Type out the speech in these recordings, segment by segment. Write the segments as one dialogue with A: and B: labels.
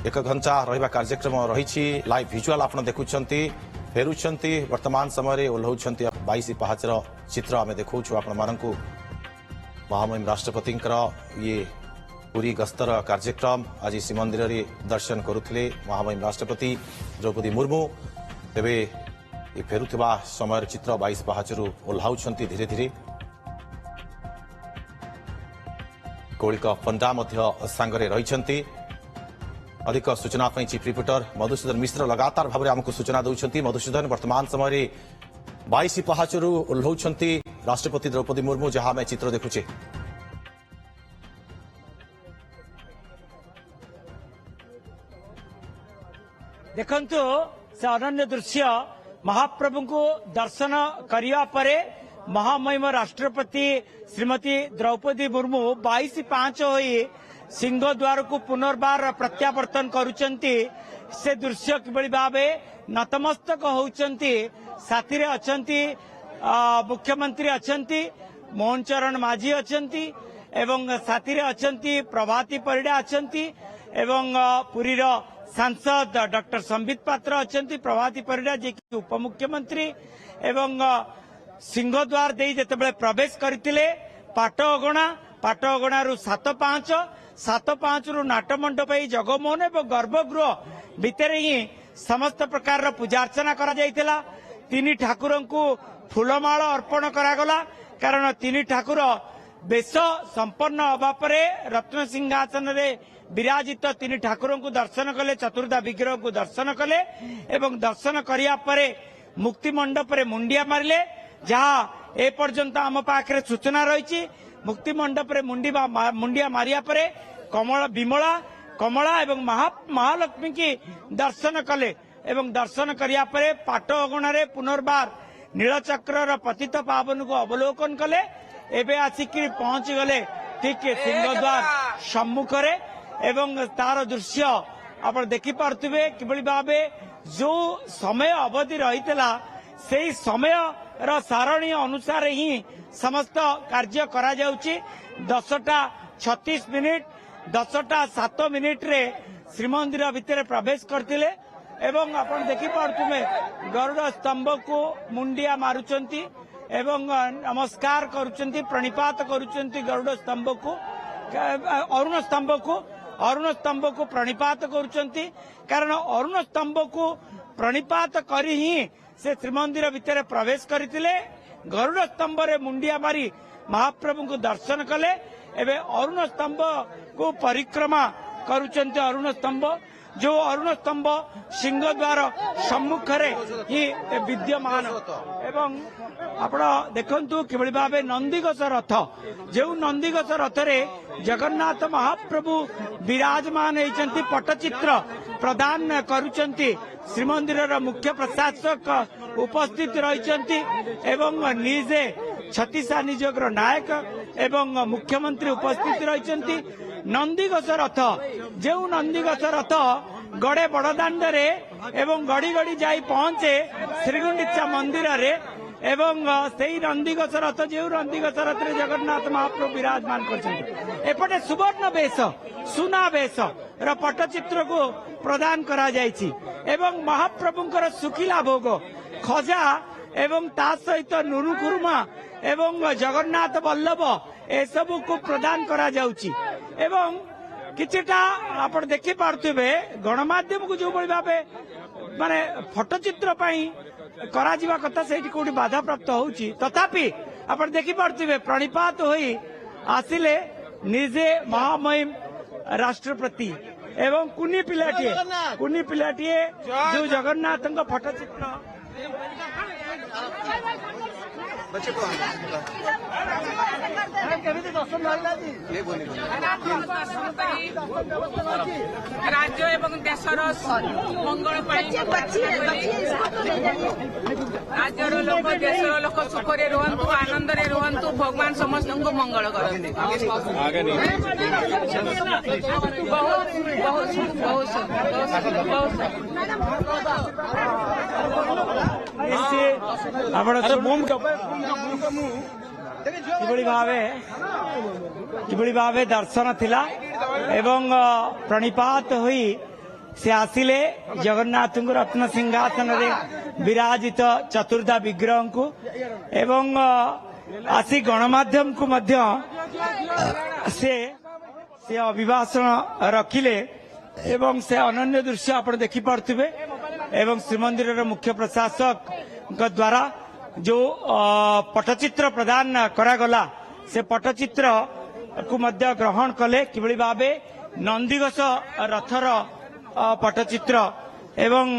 A: एक घंटा रहा कार्यक्रम रही लाइव भिजुआल आप देखुंट फेरुंट वर्तमान समय ओह्लाउंट 22 पाहाचर चित्र आम देखु आपण मानक महामहिम राष्ट्रपति ये पुरी गस्तर कार्यक्रम आज श्रीमंदिर दर्शन करुले महामहिम राष्ट्रपति द्रौपदी मुर्मू तेरे ये फेरुवा समय चित्र 22 पाहाचर ओह्लाउंट धीरे धीरे कौलिक पंडा सांगरे रही अधिक सूचना चीफ रिपोर्टर मधुसूदन मिश्र लगातार भाव में आमको सूचना दौरान मधुसूदन वर्तमान समय 22 पाहाचर ओह्लाउंट राष्ट्रपति द्रौपदी मुर्मू जहां आम चित्र देखुचे।
B: देखंतु से अनन्य दृश्य महाप्रभु को दर्शन करिया परे महामहिम राष्ट्रपति श्रीमती द्रौपदी मुर्मू 22/5 होई सिंहद्वार को पुनर्बार प्रत्यावर्तन करुचंती से दृश्य किभली भावे नतमस्तक होउचंती साथी रे अछंती मुख्यमंत्री अछंती मोहन चरण माझी अछंती एवं साथी रे अछंती प्रभाती परिडा अछंती एवं पुरी रो सांसद डॉक्टर संबित पात्र अछंती प्रभाती परिडा जे कि उपमुख्यमंत्री एवं सिंहद्वार दे जेतेबेले प्रवेश करथिले पाट अगणा रु 7/5 रु नाटमंडप जगमोहन एवं गर्भगृह भितर ही समस्त प्रकार पूजा अर्चना करा जायतिला। तीन ठाकुर को फूलमाल अर्पण करागला कारण तीन ठाकुर बेश संपन्न हवा परे रत्न सिंहासन रे विराजित तीन ठाकुर को दर्शन कले चतुर्धा विग्रह को दर्शन कले एवं दर्शन करिया परे मुक्ति मंडप रे मुंडिया मारिले जहाँ ए पर्यंत आम पाखरे सूचना रही मुक्ति मंडप रे मुंडिया मारिया परे विमला कमला एवं महालक्ष्मी की दर्शन कले एवं दर्शन करिया परे पाट अगणा रे पुनर्बार नीलचक्र पतित पावन को अवलोकन कले एबे आसिक पहुंची गले ठीक सिंहद्वार सम्मुख रे एवं तार दृश्य आप देखि पार्थिबे किभली भाबे जो समय अवधि रहितला सेही समय र सारणी अनुसार ही समस्त कार्य करा जाउची 10:36 10:07 रे श्रीमंदिर भितर प्रवेश करथिले एवं आपण देखि पार्थिबे गरुड़ स्तंभ को मुंडिया मारुचंती एवं नमस्कार करुचंती प्रणिपात करुचंती गरुड़ स्तंभ को अरुण स्तंभ को प्रणिपात करुचंती कारण अरुण स्तंभ को प्रणिपात करी ही से श्रीमंदिर भितर प्रवेश करथिले गरुड़ स्तंभ रे मुंडिया मारी महाप्रभु को दर्शन कले एवं अरुण स्तंभ को परिक्रमा करुचंती अरुण स्तंभ जो अरुण स्तंभ सिंहद्वार सम्मुख रे ही विद्यमान एवं आपण देखंतु किभली भाबे नंदीघोष रथ जो नंदीघोष रथ रे जगन्नाथ महाप्रभु विराजमान होइचंती पट्टचित्र प्रदान करुचंती श्रीमंदिर मुख्य प्रशासक उपस्थित रहिचंती एवं निजे छत्तीसा नियोगर नायक एवं मुख्यमंत्री उपस्थित रहिचंती नंदीघोष रथ जो नंदीघोष रथ गड़े बड़दाण्ड रे एवं गड़ी गड़ी जाई पहुंचे श्रीगुंडीचा मंदिर रे एवं सेही नंदीघोष रथ जो नंदीघोष रथ रे जगन्नाथ महाप्रभु विराजमान करछन्ती एपटे सुवर्ण वेश सुना वेश र पट्टचित्र को प्रदान करा जायछि एवं महाप्रभुंकर सुखिला भोग खजा एवं ता सहित नुनु कुर्मा एवं जगन्नाथ वल्लभ ए सब को प्रदान करा जाउछि एवं किछटा आपण देखि पारथुबे गणमाध्यम को जो बळी भाबे माने फोटोचित्र पई करा जीवा कथा सेठी कोठी बाधा प्राप्त होउछि तथापि आपण देखि पारथुबे प्रणिपात होई आसिले निजे महामहिम राष्ट्रपति एवं कुनी पिलाटिए जो जगन्नाथ फोटोचित्र
C: राज्य एवं देशर मंगल राज्यर लोक देशर लोक सुखरे रुहतु आनंद रुहतु भगवान समस्त को मंगल करते
B: किभली भावे दर्शन थिला एवं प्रणिपात हुई से आसिले जगन्नाथ को रत्न सिंहासन विराजित चतुर्धा विग्रह को एवं आसी गणमाध्यम को मध्य से अभिभाषण रखिले एवं से अनन्य दृश्य आप देखि पार्थिबे एवं श्रीमंदिर मुख्य प्रशासक द्वारा जो पटचित्र प्रदान करागला से पटचित्र को मध्य ग्रहण कले किभली भाबे नंदीघोष रथर पटचित्र एवं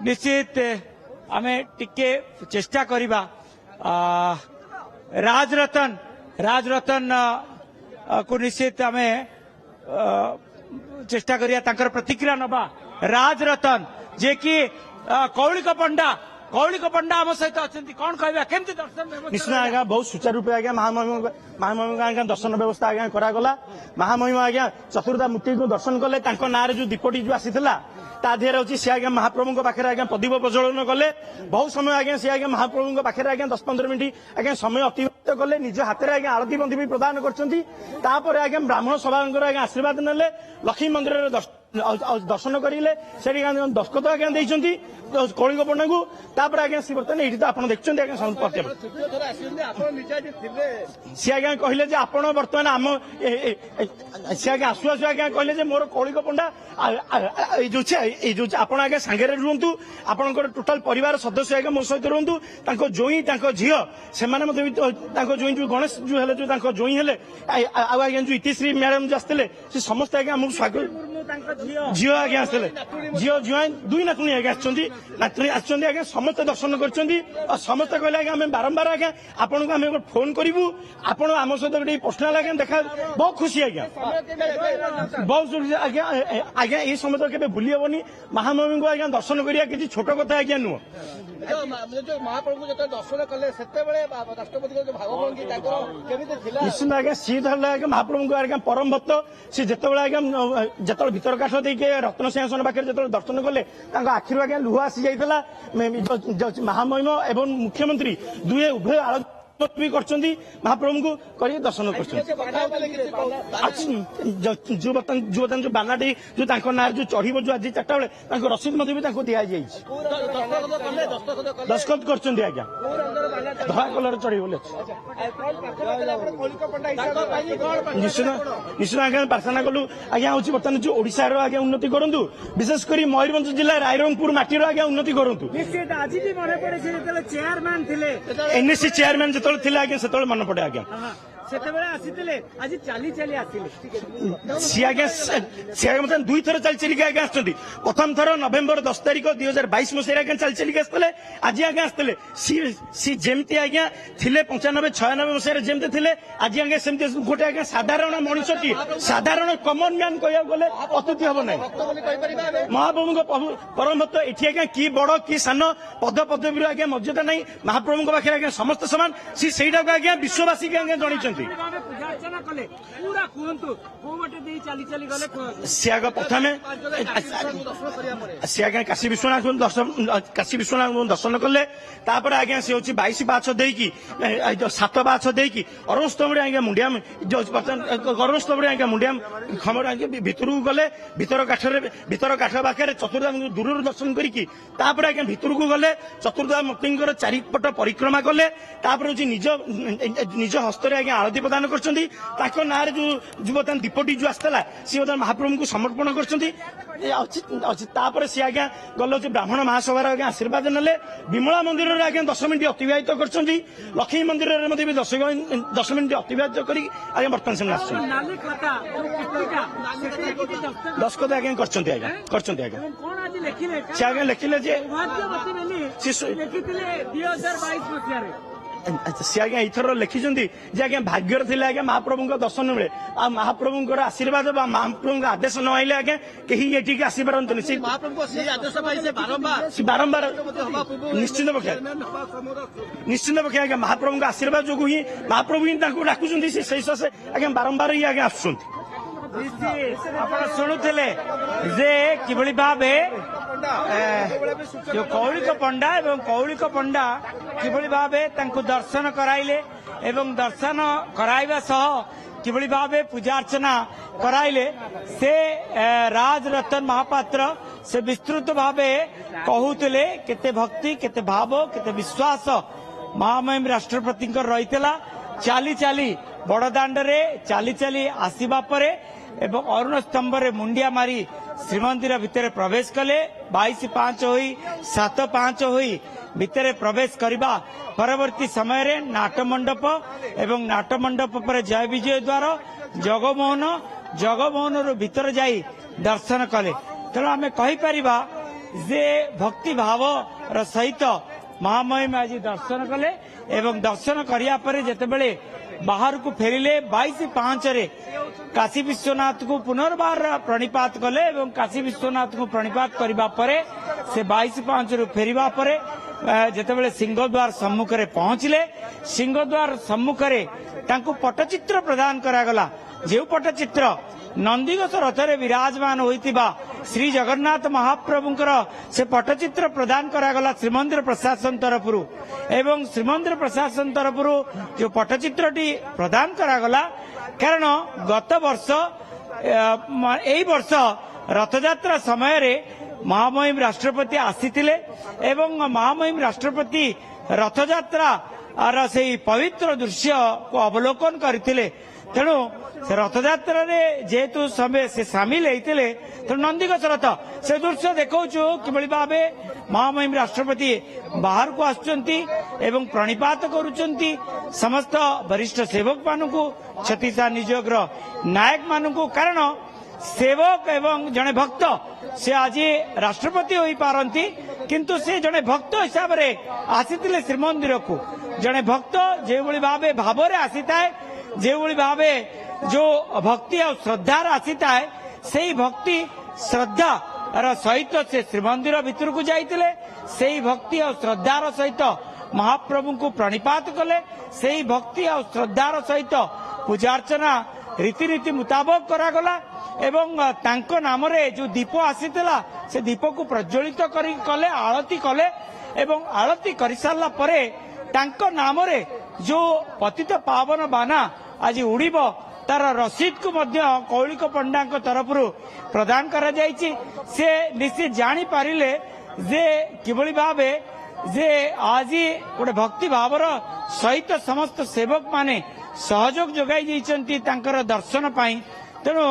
B: निश्चित आमे टिके चेष्टा करिबा राजरतन को निश्चित आमे चेष्टा करिया तांकर प्रतिक्रिया नबा राजरतन जे कि कौलिक पंडा आम सहित अच्छा कौन कहबा केमती दर्शन
D: निश्चित आज्ञा बहुत सुचारू रूपे आज्ञा महामहिम आज्ञा दर्शन व्यवस्था आज्ञा करागला महामहिम आज्ञा चतुर्धा मूर्ति को दर्शन कले तांको नारे जो दीपटी जो आसीथिला ता देहरे होची से आज्ञा महाप्रभु पाखे आज्ञा प्रदीप प्रज्वलन कले बहुत समय आज्ञा से आज्ञा महाप्रभु पाखे आज्ञा 10-15 मिनिट आज्ञा समय अतिबाहित कले निज हाथ में आज्ञा आरती बंधी भी प्रदान करछंती तापर आज्ञा ब्राह्मण सभांकर आज्ञा आशीर्वाद नेले लक्ष्मी मंदिर दर्शन करेंगे से दस्खत आज्ञा देइछंती कौलिक पंडा को तापर आज्ञा सी बर्तमान ये तो आप देखते आज्ञा सी आज्ञा कहले जे आपण बर्तमान आम सी आज्ञा आसु आसु आज्ञा कहले मोर कौलिक पंडा जो आपण आज्ञा सांगे रुहतु आपंकर टोटाल परिवार सदस्य आज्ञा मो सहित रुहतु जोई झी से जोई जो गणेश जो हेले जो जोई हेले आज्ञा जो इतिश्री मैडम जो आसते समस्त आज्ञा आमको स्वागत झील आज्ञा आसते झील जुआई दुई नातुणी आज्ञा नातुणी आज्ञा समस्त दर्शन कर समस्त कहले आज्ञा आम बारंबार आज्ञा आपको आम फोन करूँ आपण आम सहित गोटे पर्सनाल आज्ञा देखा बहुत खुशी आज्ञा बहुत आज्ञा आज्ञा ये समय के भूली हेनी महामहिम को आज्ञा दर्शन करिया किसी छोट कथा आज्ञा नुह
E: महाप्रभु जो दर्शन कले राष्ट्रपति
D: निश्चित आज्ञा सी धरले आज्ञा महाप्रभु को आज्ञा परम भक्त सी जिते आज्ञा जो भीतर काठ देके रत्न सिंहासन पाखे जो दर्शन कले आखिर आज्ञा लुह आसी जाइला महामहिम एवं मुख्यमंत्री दुए उभय आलोचना भी करछंती महाप्रभु को करी दर्शन करछंती जो बर्तमान जो बानाटी जो तांको नार जो चढ़िबो जो आज 4टा बेले तांको रसीद मध्ये भी तांको दिया जाइछि दस्खत करछंती आज्ञा धला कलर चढ़िबो ले निश्चित आज्ञा प्रार्थना कलु आज्ञा होछि बर्तमान जो ओडिसा रो आज्ञा उन्नति करंतु विशेष करी मयूरभंज जिला रायरंगपुर माटी रो आज्ञा उन्नति करंतु
B: निश्चित आज भी मन पड़े से चेयरमैन थिले
D: एनएससी चेयरमैन जो थिले आज्ञा से मन पड़े आज्ञा
B: आज चली चली
D: सी आज्ञा मतलब 2 थर चली चलिक आज्ञा आसुँच प्रथम थर नवेम्बर 10 तारिख 2022 मसीह आज्ञा चली चलिक आसते आज आज्ञा आसते सी जमती आज्ञा थिले 95-96 मसीह जमती थिले आज आज्ञा सेमती गोटे आज्ञा साधारण मनुष्यटी साधारण कमन मैन कह गले अत्युक्ति हम ना महाप्रभु परम भक्त एटी आज्ञा कि बड़ कि सान पद पदवी आज्ञा मर्यादा नहीं महाप्रभु पाखे आज्ञा समस्त सामान सी सहीटा आज्ञा विश्ववासी के आज्ञा जन सी आग प्रथम सी आज्ञा काशी विश्वनाथ दर्शन कले तापर आज्ञा सी हूँ 22 पाछ देकी 7 पाछ देकी अरुणस्तंभ आज्ञा मुंडिया अरुणस्तंभ आज्ञा मुंडिया खमर आज्ञा भितर को गले भितर काठ पाखे चतुर्धा दूर दर्शन करी आज्ञा भितर को गले चतुर्धा मूर्ति चारिपट परिक्रमा कले तापर हूँ निज हस्त आज्ञा आरती प्रदान कर नारे जो बर्तमान दीपटी जो आसला सी बर्तमान महाप्रभु को समर्पण कर सी आज्ञा गल ब्राह्मण महासभार आज्ञा आशीर्वाद नेले विमला मंदिर में आज्ञा 10 मिनिट अतिबाहित कर लक्ष्मी मंदिर में 10 मिनिट अतिबाहित कर बर्तमान से दस्खत आज्ञा आज्ञा लिखिले सी आज्ञा इथर लिखिं आज्ञा भाग्यर थे आज्ञा महाप्रभु दर्शन मिले आ महाप्रभु आशीर्वाद महाप्रभु आदेश न आइले आज्ञा कहीं ये आसी पारती बारंबार निश्चित पक्षे आज्ञा महाप्रभु आशीर्वाद जो ही महाप्रभु ही डाकुं से आज्ञा बारंबार ही आज्ञा आसुँच
B: शुणुले जे किभली भावे जो कौलिक पंडा किभली भावे दर्शन कराइले एवं दर्शन कराइबा सह किभଳି भावे पूजा अर्चना कराइले से राजरतन महापात्र से विस्तृत भावे कहूले केते भक्ति केते भाव केते विश्वास महामहिम राष्ट्रपति रही चाली चाली बड़दाण्ड रे चाली चाली आसीबा परे एवं अरुण स्तंभ रे मुंडिया मारी श्रीमंदिर भितर प्रवेश कले 22-5 होई 7-5 होई भितर प्रवेश करबा परवर्ती समय रे नाटमंडप एवं नाटमंडप पर जय विजय द्वार जगमोहन रो भीतर जाई दर्शन कले। तेणु आम कहीपर जे भक्ति भाव र सहित महामहिम आज दर्शन कले एवं दर्शन करिया परे जेतेबेले बाहर को फेरिले 22-5 रे काशी विश्वनाथ को पुनर्बार प्रणिपात कले एवं काशी विश्वनाथ को प्रणिपात करबा परे से 22-5 रू फेरिबा परे जेतेबेले सिंहद्वार सम्मुख रे पहुंचले सिंहद्वार सम्मुख रे तांको पटचित्र प्रदान करागला जे पटचित्र नंदीघोष रथरे विराजमान होइतिबा श्री जगन्नाथ महाप्रभुंकर से पटचित्र प्रदान करागला श्रीमंदिर प्रशासन तरफरु एवं श्रीमंदिर प्रशासन तरफरु जो पटचित्रटी प्रदान करागला कारण गत वर्ष एई वर्ष रथयात्रा समय रे महामहिम राष्ट्रपति आसीथिले एवं महामहिम राष्ट्रपति रथयात्रा आर से पवित्र दृश्य को अवलोकन करथिले। तेणु से रथयात्रा रे जेतु समय से सामिल होइतिले तेणु नंदीघोष रथ से दृश्य देखौछु किभଳି भावे महामहिम राष्ट्रपति बाहर को आसुचंती एवं प्रणिपात करूचंती समस्त वरिष्ठ सेवक मानकु छत्तीसगढ़ नियोग्र नायक मानकु कारण सेवक एवं जने भक्त से आज राष्ट्रपति होई पारंती किंतु से जने भक्त हिसाब रे आसीतिले श्रीमंदिर को जने भक्त जे भଳି भावे भाव रे आसीताए जे भଳି भावे जो भक्ति और श्रद्धा आसीताए सेही भक्ति श्रद्धा र सहित से श्रीमंदिर भितर को जाइतिले सेही भक्ति और श्रद्धा र सहित महाप्रभु को प्रणिपात कले सेही भक्ति और श्रद्धा र सहित पूजा अर्चना रीतिनीति मुताबक करागला एवं तांको नाम रे जो दीप आसीतिला से दीप को प्रज्वलित करी कले आरती कले एवं आरती करि सारला परे तांको नाम रे जो पतित पावन बाना आज उड़ीब तार रसीद को मध्य कौलिक पंडा तरफ प्रदान करा जायछि से निश्चित जानी पारिले जे किभଳି भावे जे आज गोटे भक्ति भावर सहित समस्त सेवक माने सहयोग जोगाई दैछन्ति तांकर दर्शन पाई। तेणु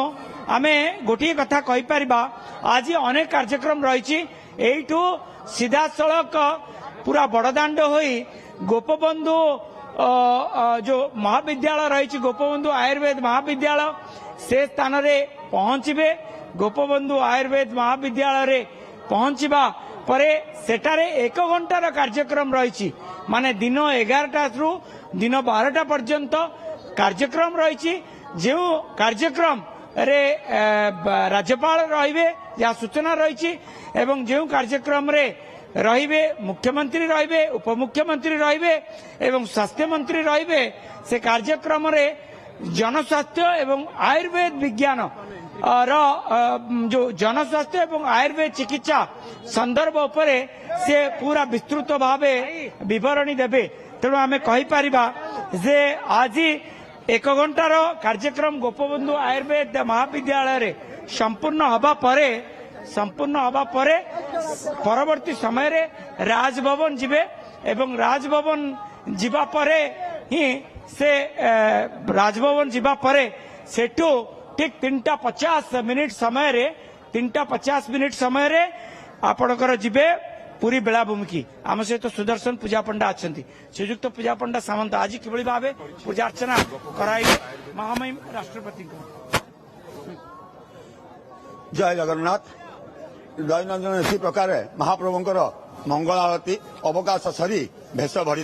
B: आमे गोटे कथा कहि परिबा आज अनेक कार्यक्रम रहिछि एइठु सीधा सड़क पूरा बड़दाण्ड होई गोपबंधु जो महाविद्यालय रही गोपबंधु आयुर्वेद महाविद्यालय से स्थान रे पहुंचबे गोपबंधु आयुर्वेद महाविद्यालय रे पहुंचबा परे सेटारे 1 घंटार कार्यक्रम रही माने दिन 11टा रु दिन 12टा पर्यंत कार्यक्रम रही जो कार्यक्रम रे राज्यपाल रहिबे या सूचना रही एवं जो कार्यक्रम रे रहिबे मुख्यमंत्री रहिबे उपमुख्यमंत्री रहिबे एवं स्वास्थ्य मंत्री रहिबे से कार्यक्रम रे जनस्वास्थ्य एवं आयुर्वेद विज्ञान जो जनस्वास्थ्य एवं आयुर्वेद चिकित्सा संदर्भ उपरे से पूरा विस्तृत भावे विवरणी देबे। तेणु आमे कहि परिबा जे आज 1 घंटार कार्यक्रम गोपबंधु आयुर्वेद महाविद्यालय रे संपूर्ण हबा परे परवर्ती समय रे राजभवन जिबे एवं राजभवन जिबा परे ही से राजभवन जिबा परे सेठू ठीक 3:50 समय रे 3:50 समय रे आपणकर जिबे पूरी बेलाभूमि की आम सहित सुदर्शन पूजा पंडा अच्छा श्रीजुक्त पूजा पंडा सामंत आज किभଳି भावे पूजा अर्चना कराइले महामहिम राष्ट्रपति को।
F: जय जगन्नाथ। दैनंदिन इसी प्रकार महाप्रभुंकर मंगल आरती अवकाश सरी भेष भरी